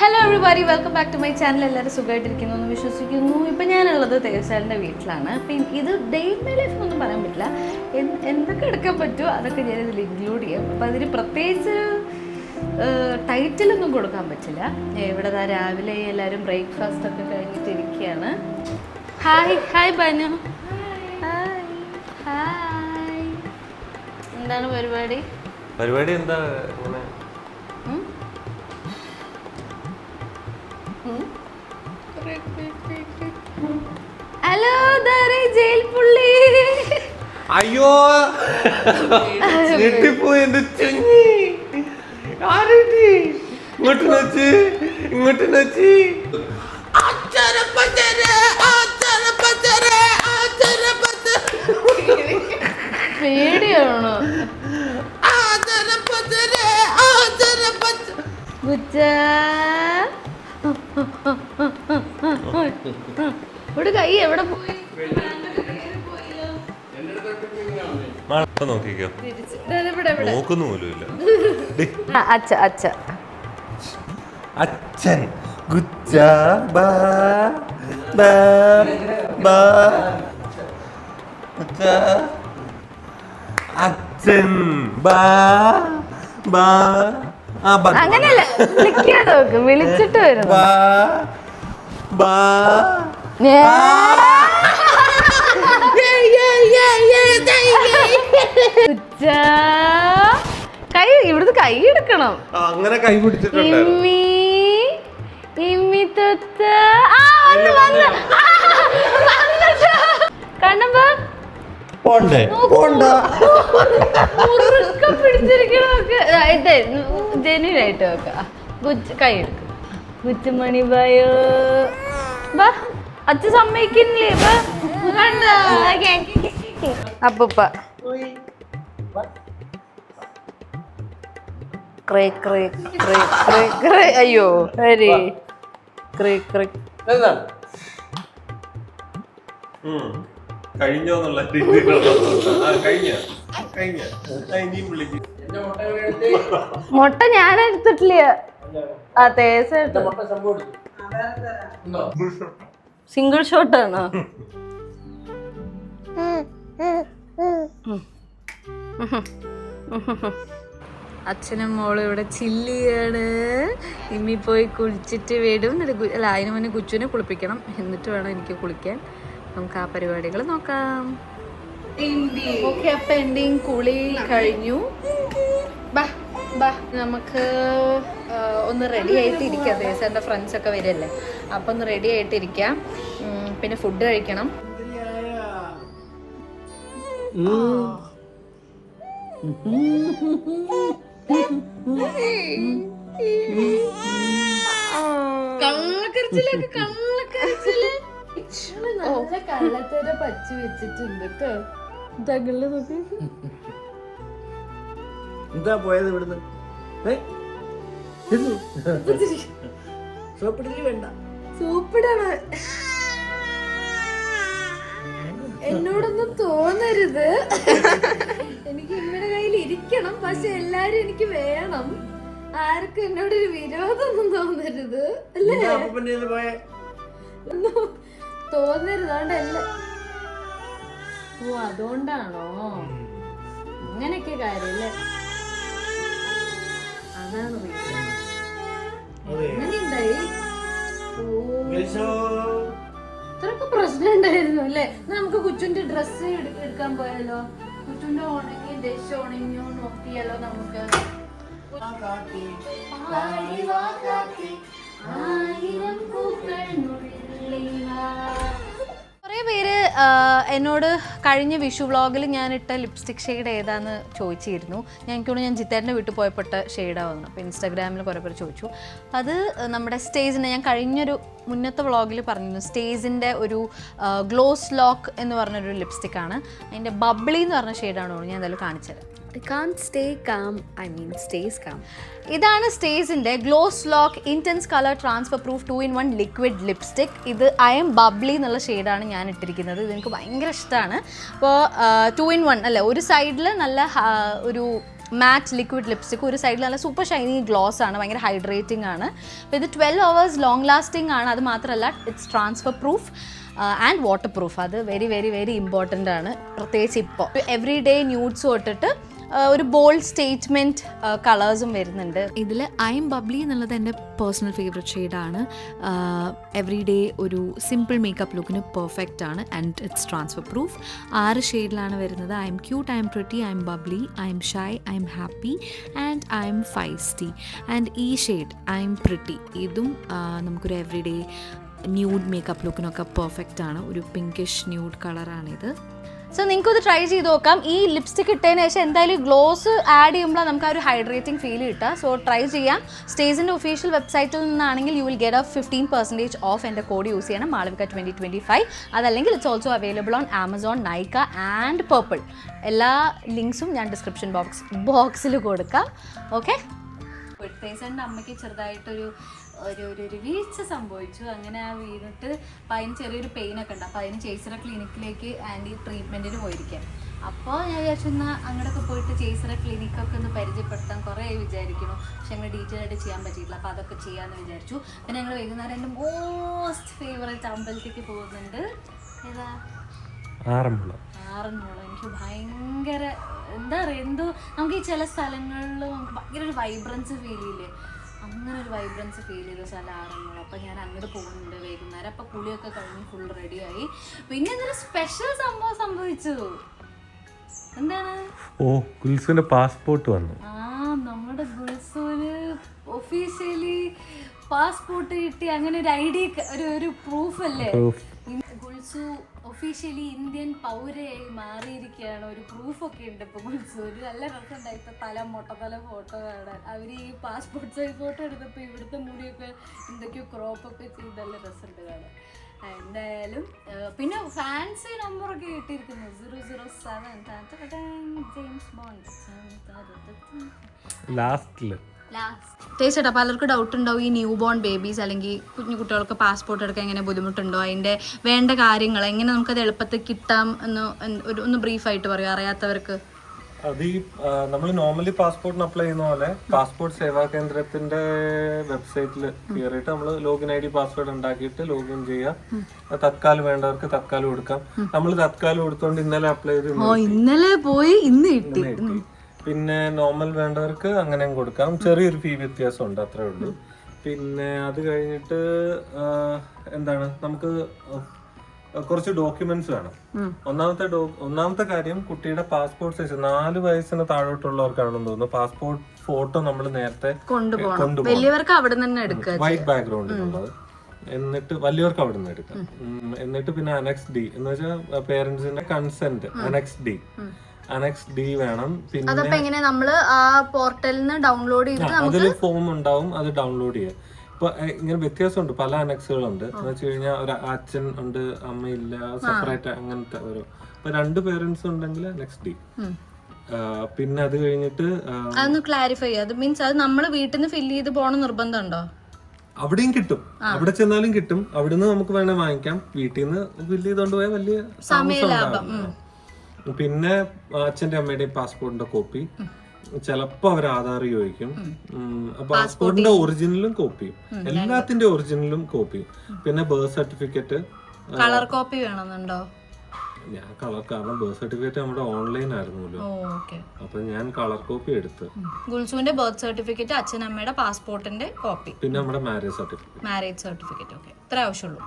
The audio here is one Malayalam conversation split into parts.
Hello everybody, welcome back to my channel. എല്ലാവരും സുഖമായിട്ടിരിക്കുന്നു എന്ന് വിശ്വസിക്കുന്നു. ഇപ്പം ഞാനുള്ളത് തേജസാലിൻ്റെ വീട്ടിലാണ്. അപ്പം ഇത് ഡേ ഇൻ മൈ ലൈഫ് എന്നൊന്നും പറയാൻ പറ്റില്ല, എന്തൊക്കെ എടുക്കാൻ പറ്റുമോ അതൊക്കെ ഞാനിതിൽ ഇൻക്ലൂഡ് ചെയ്യും. അപ്പം അതിന് പ്രത്യേകിച്ച് ടൈറ്റിലൊന്നും കൊടുക്കാൻ പറ്റില്ല. ഇവിടെ രാവിലെ എല്ലാവരും ബ്രേക്ക്ഫാസ്റ്റ് ഒക്കെ കഴിഞ്ഞിട്ടിരിക്കുകയാണ്. Hi hi Banu. Hi hi. എന്താണ് പരിപാടി? പരിപാടി എന്താ? ഹലോ ജയിൽ പുള്ളി. അയ്യോ ഞെട്ടിപ്പോയി എന്റെ ചെങ്ങി. ഇങ്ങോട്ട് നച്ച് ഇങ്ങോട്ട് നച്ച്. പേടിയാണോ? ഇവിടെ കൈ എവിടെ പോയി? നോക്കിക്കോ, നോക്കുന്നു പോലുമില്ല. അച്ഛൻ അച്ഛൻ അങ്ങനെയല്ല, വിളിച്ചിട്ട് വരുന്നു. കൈ ഇവിടുന്ന് കൈ എടുക്കണം. അങ്ങനെ കൈ പിടിച്ചിട്ടുണ്ട്. കണ്ണമ്പ ജനുവിനായിട്ട് വെക്കാം. കൈ എടുക്കും. ഗുച്ചുമണി ബായോ ബാ. അച്ഛൻ സമ്മതിക്കുന്നില്ലേ? അപ്പൂപ്പ അയ്യോ ഹരി കഴിഞ്ഞോന്നുള്ള മുട്ട ഞാൻ എടുത്തിട്ടില്ല. ആ തേസ സിംഗിൾ ഷോട്ടാണോ? അച്ഛനും മോളും ഇവിടെ ചില്ലിയാണ്. ഇമ്മി പോയി കുളിച്ചിട്ട് വരും. അല്ല, അതിന് മുന്നേ കുച്ചുവിനെ കുളിപ്പിക്കണം, എന്നിട്ട് വേണം എനിക്ക് കുളിക്കാൻ. നമുക്ക് ആ പരിപാടികൾ നോക്കാം. ഓക്കെ, അപ്പം എൻ്റെയും കുളി കഴിഞ്ഞു. ബാ ബാ, നമുക്ക് ഒന്ന് റെഡി ആയിട്ടിരിക്കാം. ദേശൻ്റെ ഫ്രണ്ട്സൊക്കെ വരില്ലേ, അപ്പം ഒന്ന് റെഡി ആയിട്ടിരിക്കാം. പിന്നെ ഫുഡ് കഴിക്കണം. കള്ളക്കരച്ചിലൊക്കെ കള്ളക്കരച്ചില് നല്ല കള്ളത്തര പച്ച വെച്ചിട്ടുണ്ട് കേട്ടോ. തകള് നോക്കി. എന്താ പോയത് ഇവിടുന്ന്? സോപ്പിടല് വേണ്ട. സൂപ്പിടാണ്. എന്നോടൊന്നും തോന്നരുത്. എനിക്ക് ഇമ്മയുടെ കയ്യിൽ ഇരിക്കണം, പക്ഷെ എല്ലാരും എനിക്ക് വേണം. ആർക്കും എന്നോടൊരു വിരോധമൊന്നും തോന്നരുത്, അല്ലേ? തോന്നരുത്. അതുകൊണ്ടല്ല. ഓ, അതുകൊണ്ടാണോ? അങ്ങനെയൊക്കെ കാര്യല്ലേ? അതാണ് എങ്ങനെയുണ്ടായി? ഇത്രയൊക്കെ പ്രശ്നം ഉണ്ടായിരുന്നു അല്ലേ? നമുക്ക് കുച്ചുന്റെ ഡ്രസ്സ് എടുക്കാൻ പോയാലോ? കുച്ചുന്റെ ഉണങ്ങി ഡ്രസ് ഉണങ്ങിയോ നോക്കിയാലോ? നമുക്ക് കുറേ പേര് എന്നോട് കഴിഞ്ഞ വിഷു വ്ളോഗിൽ ഞാനിട്ട ലിപ്സ്റ്റിക് ഷെയ്ഡ് ഏതാന്ന് ചോദിച്ചിരുന്നു. ഞാൻ ജിത്തേട്ടൻ്റെ വീട്ടിൽ പോയപ്പെട്ട ഷെയ്ഡാണ് വന്നത്. അപ്പോൾ ഇൻസ്റ്റാഗ്രാമിൽ കുറേ പേര് ചോദിച്ചു. അത് നമ്മുടെ സ്റ്റേജിൻ്റെ, ഞാൻ കഴിഞ്ഞൊരു മുന്നത്തെ വ്ളോഗിൽ പറഞ്ഞിരുന്നു, സ്റ്റേജിൻ്റെ ഒരു ഗ്ലോസ് ലോക്ക് എന്ന് പറഞ്ഞൊരു ലിപ്സ്റ്റിക്കാണ്. അതിൻ്റെ ബബ്ലി എന്ന് പറഞ്ഞ ഷെയ്ഡാണ്. ഞാൻ എന്തായാലും കാണിച്ചുതരാം. ഇതാണ് സ്റ്റേജിൻ്റെ gloss lock intense colour transfer proof 2-in-1 liquid lipstick. ഇത് ഐ എം ബബ്ലി എന്നുള്ള ഷെയ്ഡാണ് ഞാൻ ഇട്ടിരിക്കുന്നത്. ഇത് എനിക്ക് ഭയങ്കര ഇഷ്ടമാണ്. അപ്പോൾ 2-in-1 അല്ലേ, ഒരു സൈഡിൽ നല്ല ഒരു മാറ്റ് ലിക്വിഡ് ലിപ്സ്റ്റിക്. ഒരു സൈഡിൽ നല്ല സൂപ്പർ ഷൈനി ഗ്ലോസ് ആണ്, ഭയങ്കര ഹൈഡ്രേറ്റിംഗ് ആണ്. അപ്പോൾ ഇത് 12 hours ലോങ് ലാസ്റ്റിംഗ് ആണ്. അത് മാത്രമല്ല it's transfer proof and water proof. അത് വെരി വെരി വെരി ഇമ്പോർട്ടൻ്റ് ആണ്, പ്രത്യേകിച്ച് ഇപ്പോൾ. എവറി ഡേ ന്യൂഡ്സ് തൊട്ടിട്ട് ഒരു ബോൾഡ് സ്റ്റേറ്റ്മെൻറ്റ് കളേഴ്സും വരുന്നുണ്ട്. ഇതിൽ ഐ എം ബബ്ലി എന്നുള്ളത് എൻ്റെ പേഴ്സണൽ ഫേവറേറ്റ് ഷെയ്ഡാണ്. എവറി ഡേ ഒരു സിമ്പിൾ മേക്കപ്പ് ലുക്കിന് പെർഫെക്റ്റ് ആണ് ആൻഡ് ഇറ്റ്സ് ട്രാൻസ്ഫർ പ്രൂഫ്. 6 ഷെയ്ഡിലാണ് വരുന്നത്. I'm cute, I'm pretty, I'm bubbly, I'm shy, I'm happy and I'm feisty. And ഈ ഷെയ്ഡ് ഐ എം പ്രിറ്റി, ഇതും നമുക്കൊരു എവറി ഡേ ന്യൂഡ് മേക്കപ്പ് ലുക്കിനൊക്കെ പെർഫെക്റ്റ് ആണ്. ഒരു പിങ്കിഷ് ന്യൂഡ് കളറാണിത്. സോ നിങ്ങൾക്കത് ട്രൈ ചെയ്ത് നോക്കാം. ഈ ലിപ്സ്റ്റിക് ഇട്ടതിന് ശേഷം എന്തായാലും ഗ്ലോസ് ആഡ് ചെയ്യുമ്പോൾ നമുക്ക് ആ ഒരു ഹൈഡ്രേറ്റിംഗ് ഫീൽ കിട്ടുക. സോ ട്രൈ ചെയ്യാം. സ്റ്റേജിൻ്റെ ഒഫീഷ്യൽ വെബ്സൈറ്റിൽ നിന്നാണെങ്കിൽ you will get a 15% of. എൻ്റെ കോഡ് യൂസ് ചെയ്യണം, മാളവിക 2025. അതല്ലെങ്കിൽ it's also available on Amazon, Nykaa and purple. എല്ലാ ലിങ്ക്സും ഞാൻ ഡിസ്ക്രിപ്ഷൻ ബോക്സിൽ കൊടുക്കാം. ഓക്കെ. തേസൻ്റെ അമ്മയ്ക്ക് ചെറുതായിട്ടൊരു ഒരു വീഴ്ച സംഭവിച്ചു. അങ്ങനെ ആ വീണിട്ട് അപ്പം അതിന് ചെറിയൊരു പെയിനൊക്കെ ഉണ്ട്. അപ്പോൾ അതിന് ചേച്ചിറ ക്ലിനിക്കിലേക്ക് ആൻറ്റി ട്രീറ്റ്മെൻറ്റിന് പോയിരിക്കാം. അപ്പോൾ ഞാൻ വിചാരിച്ചു എന്നാൽ അങ്ങോട്ടൊക്കെ പോയിട്ട് ചേച്ചിറ ക്ലിനിക്കൊക്കെ ഒന്ന് പരിചയപ്പെടുത്താൻ കുറേ വിചാരിക്കുന്നു. പക്ഷെ ഞങ്ങൾ ഡീറ്റെയിൽ ആയിട്ട് ചെയ്യാൻ പറ്റിയിട്ടില്ല. അപ്പോൾ അതൊക്കെ ചെയ്യാമെന്ന് വിചാരിച്ചു. പിന്നെ ഞങ്ങൾ വൈകുന്നേരം എൻ്റെ മോസ്റ്റ് ഫേവറേറ്റ് അമ്പലത്തേക്ക് പോകുന്നുണ്ട്. ഏതാ? ആറന്മുള. എനിക്ക് ഭയങ്കര എന്താ പറയുക, എന്തോ നമുക്ക് ഈ ചില സ്ഥലങ്ങളിൽ നമുക്ക് ഭയങ്കര ഒരു വൈബ്രൻസ് ഫീൽ ചെയ്യില്ലേ, അങ്ങനെ ഒരു വൈബ്രൻസ് ഫീൽ ചെയ്ത സ്ഥലം ആറന്മുള. അപ്പം ഞാൻ അങ്ങോട്ട് പോകുന്നുണ്ട് വൈകുന്നേരം. അപ്പം കുളിയൊക്കെ കഴിഞ്ഞ് ഫുൾ റെഡിയായി. പിന്നെ എന്തൊരു സ്പെഷ്യൽ സംഭവം സംഭവിച്ചു. എന്താണ്? ഗുൽസുവിന്റെ പാസ്പോർട്ട് വന്നു. നമ്മുടെ ഗുൽസുവിന് ഒഫീഷ്യലി പാസ്പോർട്ട് കിട്ടി. അങ്ങനെ ഒരു ഐഡി, ഒരു പ്രൂഫ് അല്ലേ, ഗുൽസു ഒഫീഷ്യലി ഇന്ത്യൻ പൗരയായി മാറിയിരിക്കുകയാണ്. ഒരു പ്രൂഫൊക്കെ ഉണ്ട് ഇപ്പോൾ ഗുൽസു. ഒരു നല്ല രസമുണ്ടായി ഇപ്പോൾ മൊട്ടത്തല ഫോട്ടോ കാണാൻ. അവർ ഈ പാസ്പോർട്ട് സൈസ് ഫോട്ടോ എടുത്തപ്പോൾ ഇവിടുത്തെ മുടിയൊക്കെ എന്തൊക്കെയോ ക്രോപ്പൊക്കെ ചെയ്ത് നല്ല രസമുണ്ട് കാണാൻ. എന്തായാലും പിന്നെ ഫാൻസി നമ്പറൊക്കെ കിട്ടിയിരിക്കുന്നു. 007 ജെയിംസ് ബോണ്ട് ലാസ്റ്റില്. ടേസ്റ്റേട്ടാ പലർക്കും ഡൗട്ട് ഉണ്ടാവും ഈ ന്യൂ ബോൺ ബേബീസ് അല്ലെങ്കിൽ കുഞ്ഞു കുട്ടികൾക്ക് പാസ്പോർട്ട് എടുക്കാൻ എങ്ങനെ ബുദ്ധിമുട്ടുണ്ടോ, അതിൻ്റെ വേണ്ട കാര്യങ്ങൾ എങ്ങനെ നമുക്കത് എളുപ്പത്തിൽ കിട്ടാം എന്ന് ഒന്ന് ബ്രീഫായിട്ട് പറയും അറിയാത്തവർക്ക്. അത് ഈ നമ്മൾ നോർമലി പാസ്പോർട്ടിന് അപ്ലൈ ചെയ്യുന്ന പോലെ പാസ്പോർട്ട് സേവാ കേന്ദ്രത്തിന്റെ വെബ്സൈറ്റിൽ കയറിയിട്ട് നമ്മൾ ലോഗിൻ ID പാസ്വേഡ് ഉണ്ടാക്കിയിട്ട് ലോഗിൻ ചെയ്യാം. തത്കാലം വേണ്ടവർക്ക് തത്കാലം കൊടുക്കാം. നമ്മൾ തത്കാലം കൊടുത്തോണ്ട് ഇന്നലെ അപ്ലൈ ചെയ്ത് ഇന്നലെ പോയി ഇന്ന് കിട്ടി. പിന്നെ നോർമൽ വേണ്ടവർക്ക് അങ്ങനെയും കൊടുക്കാം. ചെറിയൊരു ഫീ വ്യത്യാസം ഉണ്ട്, അത്രേ ഉള്ളൂ. പിന്നെ അത് കഴിഞ്ഞിട്ട് എന്താണ്, നമുക്ക് കുറച്ച് ഡോക്യുമെന്റ്സ് വേണം. ഒന്നാമത്തെ കാര്യം കുട്ടിയുടെ പാസ്പോർട്ട് സൈസ് 4 വയസ്സിന് താഴോട്ടുള്ളവർക്കാണെന്ന് തോന്നുന്നു പാസ്പോർട്ട് ഫോട്ടോ നമ്മൾ നേരത്തെ കൊണ്ടുപോകണം. വൈറ്റ് ബാക്ക്ഗ്രൗണ്ടിലുള്ളത്. എന്നിട്ട് വലിയവർക്ക് അവിടെ നിന്ന് എടുക്കാം. എന്നിട്ട് പിന്നെ അനക്സ് D എന്ന് വെച്ചാൽ പേരന്റ്സിന്റെ കൺസെന്റ് അനക്സ് D വേണം. പിന്നെ നമ്മള് ആ പോർട്ടലിൽ നിന്ന് ഡൗൺലോഡ് ചെയ്ത് അതിൽ ഫോം ഉണ്ടാവും, അത് ഡൗൺലോഡ് ചെയ്യാം. ഇപ്പൊ ഇങ്ങനെ വ്യത്യാസമുണ്ട്, പല അനക്സുകളുണ്ട്. എന്ന് വെച്ച് കഴിഞ്ഞാൽ ഒരു അച്ഛൻ ഉണ്ട്, അമ്മയില്ല, സെപ്പറേറ്റ് അങ്ങനത്തെ ഒരു. ഇപ്പൊ 2 പേരന്റ്സ് ഉണ്ടെങ്കിൽ അനക്സ് D. പിന്നെ അത് കഴിഞ്ഞിട്ട് അതൊന്ന് ക്ലാരിഫൈ. അത് മീൻസ് അത് നമ്മൾ വീട്ടിൽ നിന്ന് ഫില്ല് ചെയ്ത് പോകണം നിർബന്ധമുണ്ടോ? അവിടെയും കിട്ടും, അവിടെ ചെന്നാലും കിട്ടും. അവിടുന്ന് നമുക്ക് വേണേ വാങ്ങിക്കാം. വീട്ടിൽ നിന്ന് ഫില്ല് ചെയ്തോണ്ട് പോയാൽ വലിയ സമയം. പിന്നെ അച്ഛന്റെ അമ്മയുടെയും പാസ്പോർട്ടിന്റെ കോപ്പി, ചിലപ്പോ അവർ ആധാർ ചോദിക്കും. പാസ്പോർട്ടിന്റെ ഒറിജിനലും കോപ്പിയും, എല്ലാത്തിന്റെ ഒറിജിനലും കോപ്പിയും. പിന്നെ ബർത്ത് സർട്ടിഫിക്കറ്റ് കളർ കോപ്പി വേണമെന്നുണ്ടോ? ഞാൻ കളർ, കാരണം ബർത്ത് സർട്ടിഫിക്കറ്റ് നമ്മുടെ ഓൺലൈൻ ആയിരുന്നല്ലോ, അപ്പൊ ഞാൻ കളർ കോപ്പി എടുത്ത്. ഗുൽസുവിന്റെ ബർത്ത് സർട്ടിഫിക്കറ്റ്, അച്ഛനമ്മയുടെ പാസ്പോർട്ടിന്റെ കോപ്പി, പിന്നെ നമ്മുടെ മാരേജ് സർട്ടിഫിക്കറ്റ്. ഓക്കെ, ഇത്ര ആവശ്യമുള്ളൂ.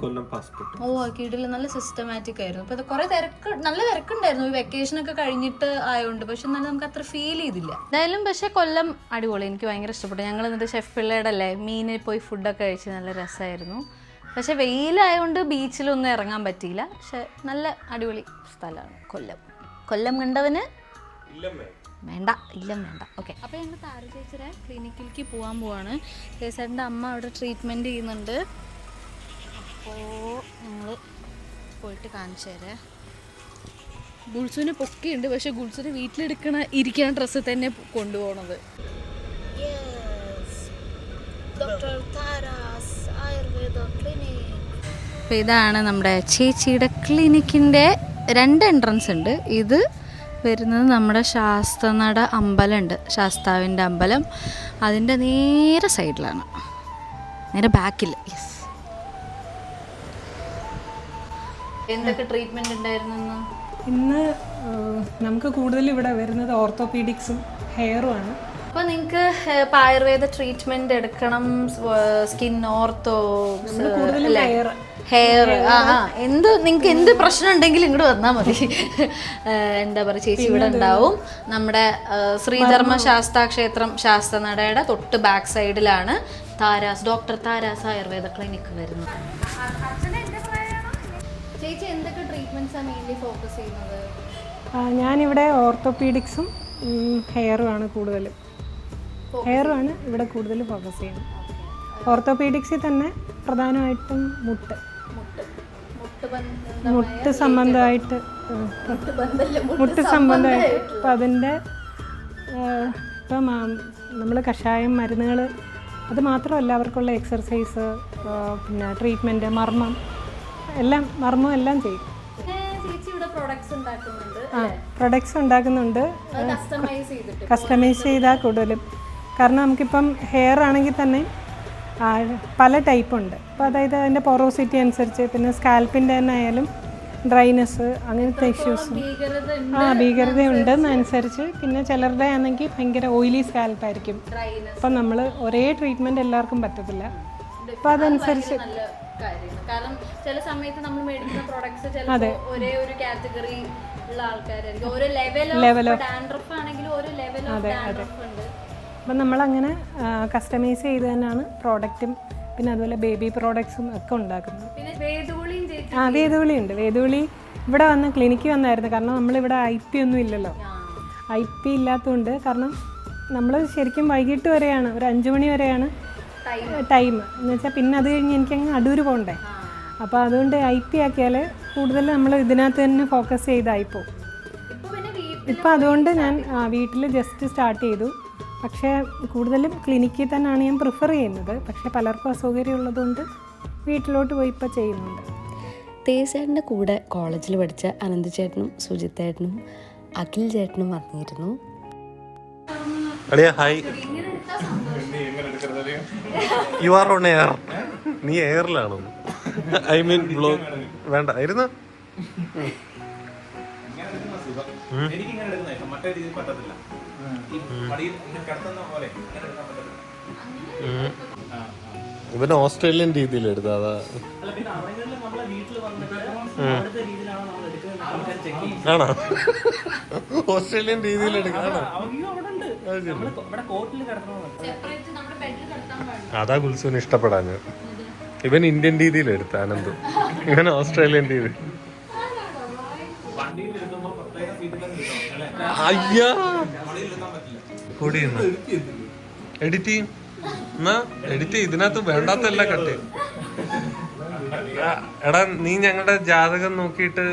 കൊല്ലം പാസ്പോർട്ട്. കീഴില് നല്ല സിസ്റ്റമാറ്റിക് ആയിരുന്നു. ഇപ്പൊ കുറെ നല്ല തിരക്കുണ്ടായിരുന്നു ഈ വെക്കേഷൻ ഒക്കെ കഴിഞ്ഞിട്ട് ആയതുകൊണ്ട്. പക്ഷെ എന്നാലും നമുക്ക് അത്ര ഫീൽ ചെയ്തില്ല. എന്തായാലും പക്ഷെ കൊല്ലം അടിപൊളി, എനിക്ക് ഭയങ്കര ഇഷ്ടപ്പെട്ടു. ഞങ്ങൾ എന്നിട്ട് ഷെഫ് പിള്ളയുടെ അല്ലേ മീനിൽ പോയി ഫുഡൊക്കെ കഴിച്ച് നല്ല രസമായിരുന്നു. പക്ഷെ വെയിലായതുകൊണ്ട് ബീച്ചിലൊന്നും ഇറങ്ങാൻ പറ്റിയില്ല. പക്ഷെ നല്ല അടിപൊളി സ്ഥലമാണ് കൊല്ലം കണ്ടവന് വേണ്ട. ഓക്കെ, അപ്പോൾ ഞങ്ങൾ താര ചേച്ചിയുടെ ക്ലിനിക്കിലേക്ക് പോവാണ്. ചേച്ചേട്ടൻ്റെ അമ്മ അവിടെ ട്രീറ്റ്മെൻറ്റ് ചെയ്യുന്നുണ്ട്. അപ്പോൾ ഞങ്ങൾ പോയിട്ട് കാണിച്ചു തരാം. ഗുൾസുവിന് പൊക്കിയുണ്ട്, പക്ഷെ ഗുൾസുവിന് ഇരിക്കുന്ന ഡ്രസ്സ് തന്നെ കൊണ്ടുപോകണത്. അപ്പോൾ ഇതാണ് നമ്മുടെ ചേച്ചിയുടെ ക്ലിനിക്കിൻ്റെ 2 എൻട്രൻസ് ഉണ്ട്. ഇത് വരുന്നത് നമ്മുടെ ശാസ്തനട അമ്പലമുണ്ട്, ശാസ്താവിൻ്റെ അമ്പലം. അതിൻ്റെ നേരെ സൈഡിലാണ്, നേരെ ബാക്കിൽ. യെസ്. എന്തൊക്കെ ട്രീറ്റ്മെൻറ്റ് ഉണ്ടായിരുന്നു ഇന്ന്? നമുക്ക് കൂടുതൽ ഇവിടെ വരുന്നത് ഓർത്തോപീഡിക്സും ഹെയറും ആണ്. അപ്പോൾ നിങ്ങൾക്ക് ആയുർവേദ ട്രീറ്റ്മെൻറ്റ് എടുക്കണം, സ്കിൻ ഓർത്തോ, ഹെയർ, എന്ത് നിങ്ങൾക്ക് എന്ത് പ്രശ്നം ഉണ്ടെങ്കിലും ഇങ്ങോട്ട് വന്നാൽ മതി. എന്താ പറയുക, ചേച്ചി ഇവിടെ ഉണ്ടാവും. നമ്മുടെ ശ്രീധർമ്മ ശാസ്താ ക്ഷേത്രം ശാസ്തനടയുടെ തൊട്ട് ബാക്ക് സൈഡിലാണ് ഡോക്ടർ താരാസ് ആയുർവേദ ക്ലിനിക്ക് വരുന്നത്. ചേച്ചി എന്തൊക്കെ ട്രീറ്റ്മെന്റ്സാണ് മെയിൻലി ഫോക്കസ് ചെയ്യുന്നത്? ഞാനിവിടെ ഓർത്തോപീഡിക്സും ഹെയറും ആണ് കൂടുതലും. ഹെയറുമാണ് ഇവിടെ കൂടുതൽ ഫോക്കസ് ചെയ്യുന്നത്. ഓർത്തോപീഡിക്സിൽ തന്നെ പ്രധാനമായിട്ടും മുട്ട് സംബന്ധമായിട്ട് ഇപ്പം അതിൻ്റെ ഇപ്പം നമ്മൾ കഷായം, മരുന്നുകൾ, അത് മാത്രമല്ല അവർക്കുള്ള എക്സർസൈസ്, പിന്നെ ട്രീറ്റ്മെൻറ്റ്, മർമ്മം എല്ലാം ചെയ്യും. പ്രൊഡക്ട്സ് ഉണ്ടാക്കുന്നുണ്ട്, കസ്റ്റമൈസ് ചെയ്താൽ കൂടുതലും. കാരണം നമുക്കിപ്പം ഹെയർ ആണെങ്കിൽ തന്നെ പല ടൈപ്പ് ഉണ്ട്. അപ്പോൾ അതായത് അതിൻ്റെ പൊറോസിറ്റി അനുസരിച്ച്, പിന്നെ സ്കാൽപ്പിൻ്റെ തന്നെ ആയാലും ഡ്രൈനെസ്, അങ്ങനത്തെ ഇഷ്യൂസും ഭീകരതയുണ്ടെന്നനുസരിച്ച്. പിന്നെ ചിലരുടെ ആണെങ്കിൽ ഭയങ്കര ഓയിലി സ്കാൽപ്പായിരിക്കും. അപ്പം നമ്മൾ ഒരേ ട്രീറ്റ്മെൻറ്റ് എല്ലാവർക്കും പറ്റത്തില്ല. അപ്പോൾ അതനുസരിച്ച് കാരണം ചില സമയത്ത് നമ്മൾ മേടിക്കുന്ന പ്രോഡക്ട്സ് ചിലപ്പോൾ ഒരേ ഒരു കാറ്റഗറി ഉള്ള ആൾക്കാരായിരിക്കും. ഓരോ ലെവൽ ഓഫ് ഡാൻഡ്രഫ് ആണെങ്കിലും ഓരോ ലെവൽ ഓഫ് ഡാൻഡ്രഫ് ഉണ്ട്. അപ്പം നമ്മളങ്ങനെ കസ്റ്റമൈസ് ചെയ്ത് തന്നെയാണ് പ്രോഡക്റ്റും പിന്നെ അതുപോലെ ബേബി പ്രോഡക്ട്സും ഒക്കെ ഉണ്ടാക്കുന്നത്. വേദുവിളി ഉണ്ട്. വേദുവിളി ഇവിടെ വന്ന് ക്ലിനിക്ക് വന്നായിരുന്നു. കാരണം നമ്മളിവിടെ IP ഒന്നും ഇല്ലല്ലോ. IP ഇല്ലാത്തതുകൊണ്ട്, കാരണം നമ്മൾ ശരിക്കും വൈകിട്ട് വരെയാണ്, ഒരു 5 മണി വരെയാണ് ടൈം എന്ന് വെച്ചാൽ. പിന്നെ അത് കഴിഞ്ഞ് എനിക്കങ്ങ് അടൂർ പോകണ്ടേ. അപ്പോൾ അതുകൊണ്ട് IP ആക്കിയാൽ കൂടുതൽ നമ്മൾ ഇതിനകത്ത് തന്നെ ഫോക്കസ് ചെയ്തായിപ്പോവും. ഇപ്പം അതുകൊണ്ട് ഞാൻ വീട്ടിൽ ജസ്റ്റ് സ്റ്റാർട്ട് ചെയ്തു. പക്ഷേ കൂടുതലും ക്ലിനിക്കിൽ തന്നെയാണ് ഞാൻ പ്രിഫർ ചെയ്യുന്നത്. പക്ഷേ പലർക്കും അസൗകര്യം ഉള്ളതുകൊണ്ട് വീട്ടിലോട്ട് പോയി ഇപ്പോൾ ചെയ്യുന്നുണ്ട്. തേജേട്ടൻ്റെ കൂടെ കോളേജിൽ പഠിച്ച അനന്ത് ചേട്ടനും സുജിത് ചേട്ടനും അഖിൽ ചേട്ടനും വന്നിരുന്നു. Hi, you are on air. നീ എയറിലാണോ? ഐ മീൻ ബ്ലോഗ് വേണ്ട ഇരുന്ന്. ഇവന് ഓസ്ട്രേലിയൻ രീതിയിൽ എടുത്ത അതാ. ആണോ? ഓസ്ട്രേലിയൻ രീതിയിൽ എടുക്കാണോ? അതാ ഗുൽസുവിന് ഇഷ്ടപ്പെടാൻ. ഇവൻ ഇന്ത്യൻ രീതിയിൽ എടുത്ത ആനന്ദ്, ഇവൻ ഓസ്ട്രേലിയൻ രീതി. അയ്യാ കൂടി എഡിറ്റ് ചെയ്യും എന്നാ എഡിറ്റ് ഇതിനകത്ത് വേണ്ടാത്തല്ല കട്ട്. എടാ നീ ഞങ്ങളുടെ ജാതകം നോക്കിയിട്ട്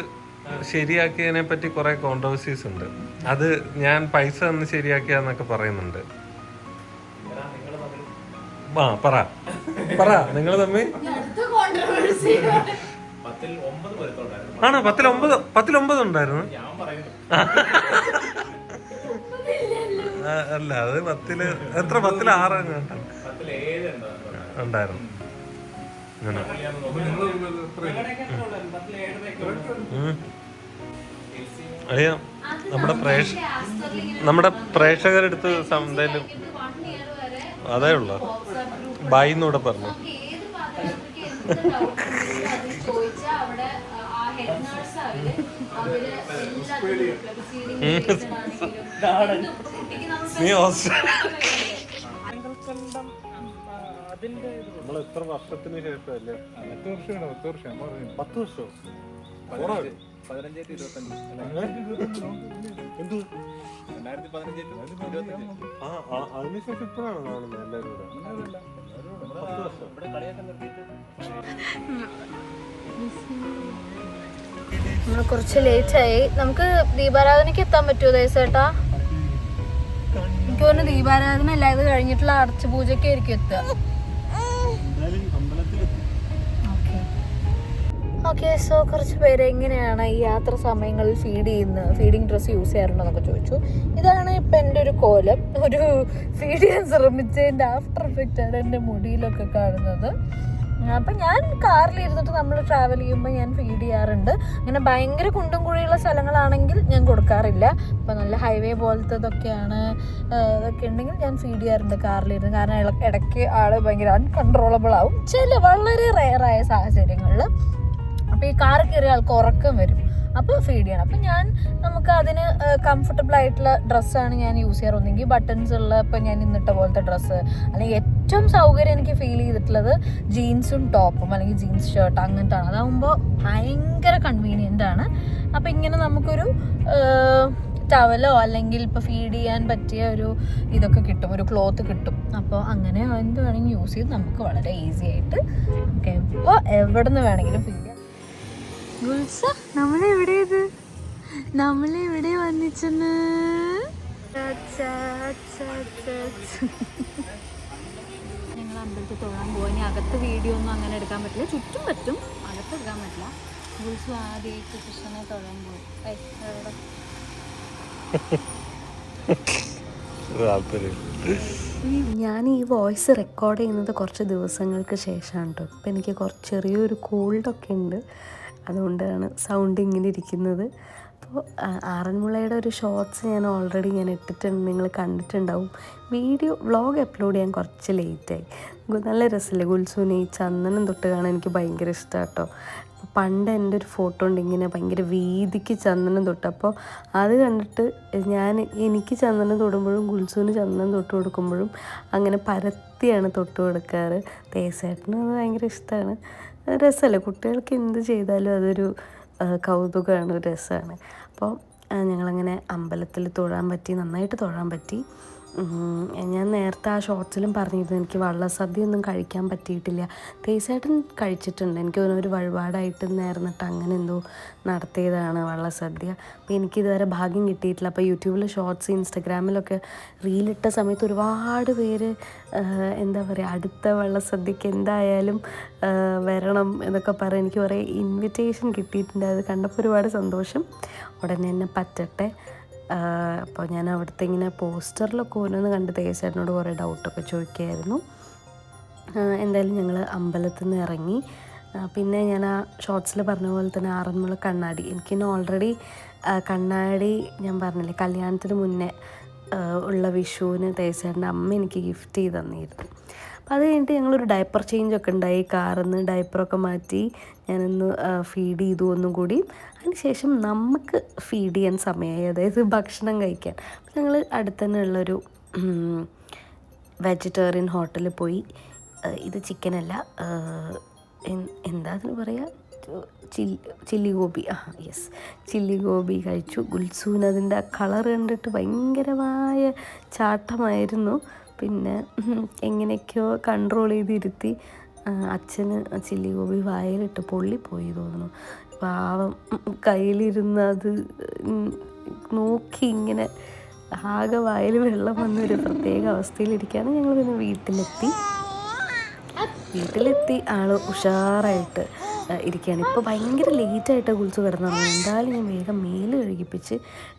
ശരിയാക്കിയതിനെ പറ്റി കുറെ കോൺട്രവേഴ്സീസ് ഉണ്ട്. അത് ഞാൻ പൈസ തന്ന് ശരിയാക്കിയാന്നൊക്കെ പറയുന്നുണ്ട്. പറ നിങ്ങൾ തമ്മിൽ ആണോ? 10-9 ഉണ്ടായിരുന്നു. അല്ല അത് 10 എത്ര? 6 ഉണ്ടായിരുന്നു. അറിയാം. നമ്മുടെ പ്രേക്ഷകരെടുത്ത് എന്തായാലും അതേ ഉള്ളു. ബായിന്നൂടെ പറഞ്ഞു. നീ നമ്മൾ എത്ര വർഷത്തിന് ശേഷമല്ലേ? 10 വർഷം. 10 വർഷം. 2015 ഇപ്പോഴാണ് കാണുന്നത് എല്ലാവരും കൂടെ. 10 വർഷം. നമ്മൾ കുറച്ച് ലേറ്റായി. നമുക്ക് ദീപാരാധനയ്ക്ക് എത്താൻ പറ്റുമോ ദേശേട്ടാ? എനിക്ക് തോന്നുന്നു ദീപാരാധന അല്ല, ഇത് കഴിഞ്ഞിട്ടുള്ള അടച്ചു പൂജയ്ക്ക് ആയിരിക്കും എത്തുക. ഓക്കെ, സോ കുറച്ച് പേര് എങ്ങനെയാണ് ഈ യാത്ര സമയങ്ങളിൽ ഫീഡിങ് ഡ്രസ്സ് യൂസ് ചെയ്യാറുണ്ടോ എന്നൊക്കെ ചോദിച്ചു. ഇതാണ് ഇപ്പം എൻ്റെ ഒരു കോലം. ഒരു ഫീഡ് ചെയ്യാൻ ശ്രമിച്ചതിൻ്റെ ആഫ്റ്റർ എഫക്റ്റാണ് എൻ്റെ മുടിയിലൊക്കെ കാണുന്നത്. അപ്പം ഞാൻ കാറിലിരുന്നിട്ട് നമ്മൾ ട്രാവൽ ചെയ്യുമ്പോൾ ഞാൻ ഫീഡ് ചെയ്യാറുണ്ട്. അങ്ങനെ ഭയങ്കര കുണ്ടും കുഴിയുള്ള സ്ഥലങ്ങളാണെങ്കിൽ ഞാൻ കൊടുക്കാറില്ല. ഇപ്പം നല്ല ഹൈവേ പോലത്തതൊക്കെയാണ് ഇതൊക്കെ ഉണ്ടെങ്കിൽ ഞാൻ ഫീഡ് ചെയ്യാറുണ്ട് കാറിലിരുന്ന്. കാരണം ഇടയ്ക്ക് ആൾ ഭയങ്കര അൺകൺട്രോളബിൾ ആവും വളരെ റെയറായ സാഹചര്യങ്ങളിൽ. അപ്പോൾ ഈ കാറ് കയറിയ ആൾക്ക് ഉറക്കം വരും, അപ്പോൾ ഫീഡ് ചെയ്യണം. അപ്പം നമുക്ക് അതിന് കംഫർട്ടബിൾ ആയിട്ടുള്ള ഡ്രസ്സാണ് ഞാൻ യൂസ് ചെയ്യാറ്. ഒന്നെങ്കിൽ ബട്ടൺസ് ഉള്ള ഇപ്പം ഞാൻ ഇന്നിട്ട പോലത്തെ ഡ്രസ്സ്, അല്ലെങ്കിൽ ഏറ്റവും സൗകര്യം എനിക്ക് ഫീൽ ചെയ്തിട്ടുള്ളത് ജീൻസും ടോപ്പും അല്ലെങ്കിൽ ജീൻസ് ഷർട്ട് അങ്ങനത്താണ്. അതാകുമ്പോൾ ഭയങ്കര കൺവീനിയൻ്റ് ആണ്. അപ്പം ഇങ്ങനെ നമുക്കൊരു ടവലോ അല്ലെങ്കിൽ ഇപ്പോൾ ഫീഡ് ചെയ്യാൻ പറ്റിയ ഒരു ഇതൊക്കെ കിട്ടും, ഒരു ക്ലോത്ത് കിട്ടും. അപ്പോൾ അങ്ങനെ എന്ത് വേണമെങ്കിൽ യൂസ് ചെയ്ത് നമുക്ക് വളരെ ഈസി ആയിട്ട് നമുക്ക് എവിടെ നിന്ന് വേണമെങ്കിലും ഫീഡ് ചെയ്യാം. നമ്മളെവിടെ വന്നിച്ചെന്ന് ഞങ്ങൾ അമ്പലത്തിൽ തൊഴാൻ പോവാൻ. ഇനി അകത്ത് വീഡിയോ ഒന്നും അങ്ങനെ എടുക്കാൻ പറ്റില്ല, ചുറ്റും പറ്റും, അകത്ത് എടുക്കാൻ പറ്റില്ല. ഗുൾസു ആദ്യമായിട്ട് കൃഷ്ണനെ തൊഴാൻ പോകും. ഞാൻ ഈ വോയിസ് റെക്കോർഡ് ചെയ്യുന്നത് കുറച്ച് ദിവസങ്ങൾക്ക് ശേഷമാണ് കേട്ടോ. ഇപ്പം എനിക്ക് ചെറിയൊരു കോൾഡൊക്കെ ഉണ്ട്, അതുകൊണ്ടാണ് സൗണ്ട് ഇങ്ങനെ ഇരിക്കുന്നത്. അപ്പോൾ ആറന്മുളയുടെ ഒരു ഷോർട്സ് ഞാൻ ഓൾറെഡി ഇട്ടിട്ടുണ്ട്, നിങ്ങൾ കണ്ടിട്ടുണ്ടാവും. വ്ളോഗ് അപ്ലോഡ് ചെയ്യാൻ കുറച്ച് ലേറ്റായി. നല്ല രസമില്ലേ ഗുൽസുവിനെ ഈ ചന്ദനം തൊട്ട് കാണാൻ എനിക്ക് ഭയങ്കര ഇഷ്ടമാണ് കേട്ടോ. പണ്ട് എൻ്റെ ഒരു ഫോട്ടോ ഉണ്ട് ഇങ്ങനെ ഭയങ്കര വീതിക്ക് ചന്ദനം തൊട്ട്. അപ്പോൾ അത് കണ്ടിട്ട് എനിക്ക് ചന്ദനം തൊടുമ്പോഴും ഗുൽസുവിന് ചന്ദനം തൊട്ട് കൊടുക്കുമ്പോഴും അങ്ങനെ പരത്തിയാണ് തൊട്ട് കൊടുക്കാറ്. തേസേട്ടനും അത് ഭയങ്കര ഇഷ്ടമാണ്. രസമല്ലേ, കുട്ടികൾക്ക് എന്ത് ചെയ്താലും അതൊരു കൗതുകമാണ്, രസമാണ്. അപ്പോൾ ഞങ്ങളങ്ങനെ അമ്പലത്തിൽ തൊഴാൻ പറ്റി, നന്നായിട്ട് തൊഴാൻ പറ്റി. ഞാൻ നേരത്തെ ആ ഷോർട്സിലും പറഞ്ഞിരുന്നു എനിക്ക് വള്ളസദ്യ ഒന്നും കഴിക്കാൻ പറ്റിയിട്ടില്ല. തേസേട്ടൻ കഴിച്ചിട്ടുണ്ട്, എനിക്ക് തോന്നുന്നു ഒരു വഴിപാടായിട്ട് നേർന്നിട്ട് അങ്ങനെ എന്തോ നടത്തിയതാണ് വള്ളസദ്യ. അപ്പോൾ എനിക്കിതുവരെ ഭാഗ്യം കിട്ടിയിട്ടില്ല. അപ്പോൾ യൂട്യൂബിൽ ഷോർട്സ്, ഇൻസ്റ്റഗ്രാമിലൊക്കെ റീലിട്ട സമയത്ത് ഒരുപാട് പേര് എന്താ പറയുക, അടുത്ത വള്ളസദ്യക്ക് എന്തായാലും വരണം എന്നൊക്കെ പറഞ്ഞ് എനിക്ക് കുറേ ഇൻവിറ്റേഷൻ കിട്ടിയിട്ടുണ്ട്. അത് കണ്ടപ്പോൾ ഒരുപാട് സന്തോഷം. ഉടനെ തന്നെ പറ്റട്ടെ. അപ്പോൾ ഞാൻ അവിടുത്തെ ഇങ്ങനെ പോസ്റ്ററിലൊക്കെ ഓരോന്ന് കണ്ട് തേസേട്ടനോട് കുറേ ഡൗട്ടൊക്കെ ചോദിക്കുകയായിരുന്നു. എന്തായാലും ഞങ്ങൾ അമ്പലത്തിൽ നിന്ന് ഇറങ്ങി. പിന്നെ ഞാൻ ആ ഷോർട്സിൽ പറഞ്ഞ പോലെ തന്നെ ആറന്മുള കണ്ണാടി, എനിക്കിന്ന് ഓൾറെഡി കണ്ണാടി ഞാൻ പറഞ്ഞില്ലേ കല്യാണത്തിന് മുന്നേ ഉള്ള വിഷുവിന് തേസേട്ടൻ്റെ അമ്മ എനിക്ക് ഗിഫ്റ്റ് ചെയ്ത് തന്നിരുന്നു. അപ്പോൾ അത് കഴിഞ്ഞിട്ട് ഞങ്ങളൊരു ഡയപ്പർ ചേഞ്ചൊക്കെ ഉണ്ടായി. കാറിൽ നിന്ന് ഡയപ്പറൊക്കെ മാറ്റി ഞാനൊന്ന് ഫീഡ് ചെയ്തു ഒന്നും കൂടി. അതിനുശേഷം നമുക്ക് ഫീഡ് ചെയ്യാൻ സമയമായി, അതായത് ഭക്ഷണം കഴിക്കാൻ. അപ്പോൾ ഞങ്ങൾ അടുത്തുതന്നെ ഉള്ളൊരു വെജിറ്റേറിയൻ ഹോട്ടലിൽ പോയി. ഇത് ചിക്കനല്ല, എന്താ അതിന് പറയുക, chilli gobi, yes, chilli gobi കഴിച്ചു. ഗുൽസൂന് അതിൻ്റെ ആ കളർ കണ്ടിട്ട് ഭയങ്കരമായ ചാട്ടമായിരുന്നു. പിന്നെ എങ്ങനെയൊക്കെയോ കൺട്രോൾ ചെയ്തിരുത്തി. അച്ഛന് ചില്ലി ഗോബി വായിലിട്ട് പൊള്ളിപ്പോയി തോന്നുന്നു. പാവം കയ്യിലിരുന്ന് അത് നോക്കി ഇങ്ങനെ ആകെ വായിൽ വെള്ളം വന്നൊരു പ്രത്യേക അവസ്ഥയിലിരിക്കുകയാണ്. ഞങ്ങൾ പിന്നെ വീട്ടിലെത്തി ആൾ ഉഷാറായിട്ട് ഇരിക്കുകയാണ്. ഇപ്പോൾ ഭയങ്കര ലേറ്റായിട്ട് കുളിച്ച് കിടന്നുറങ്ങി. എന്തായാലും ഞാൻ വേഗം മേല് കഴുകിപ്പിച്ച്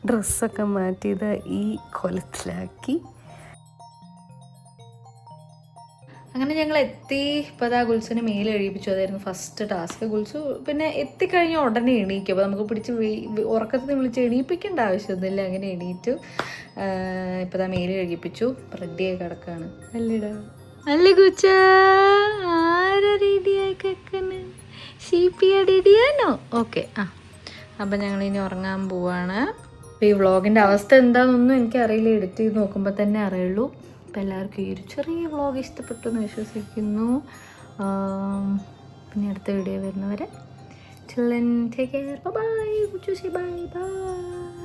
ഡ്രസ്സൊക്കെ മാറ്റിയത് ഈ കൊലത്തിലാക്കി. അങ്ങനെ ഞങ്ങൾ എത്തി. ഇപ്പോൾ അതാ ഗുൽസിനെ മേലെ എഴുതിപ്പിച്ചു, അതായിരുന്നു ഫസ്റ്റ് ടാസ്ക്. ഗുൽസു പിന്നെ എത്തിക്കഴിഞ്ഞാൽ ഉടനെ എണീക്കും. അപ്പോൾ നമുക്ക് പിടിച്ച് ഉറക്കത്തിൽ നിന്ന് വിളിച്ച് എണീപ്പിക്കേണ്ട ആവശ്യമൊന്നുമില്ല, അങ്ങനെ എണീറ്റു. ഇപ്പോൾ അതാ മേലെ എഴുതിപ്പിച്ചു, റെഡിയായി കിടക്കുകയാണ്. അല്ലേടാ, അല്ലേ ഗുച്ച, ആരാ റെഡിയായി കിടക്കണ്? ഷീപ്പിയ റെഡിയാണോ? ഓക്കെ. അപ്പം ഞങ്ങളിനി ഉറങ്ങാൻ പോവാണ്. അപ്പോൾ ഈ വ്ളോഗിൻ്റെ അവസ്ഥ എന്താണെന്നൊന്നും എനിക്കറിയില്ല, എഡിറ്റ് ചെയ്ത് നോക്കുമ്പോൾ തന്നെ അറിയുള്ളൂ. അപ്പോൾ എല്ലാവർക്കും ഈ ഒരു ചെറിയ വ്ളോഗ് ഇഷ്ടപ്പെട്ടു എന്ന് വിശ്വസിക്കുന്നു. പിന്നെ അടുത്ത വീഡിയോ വരുന്നവരെ children take care, bye bye, bye bye.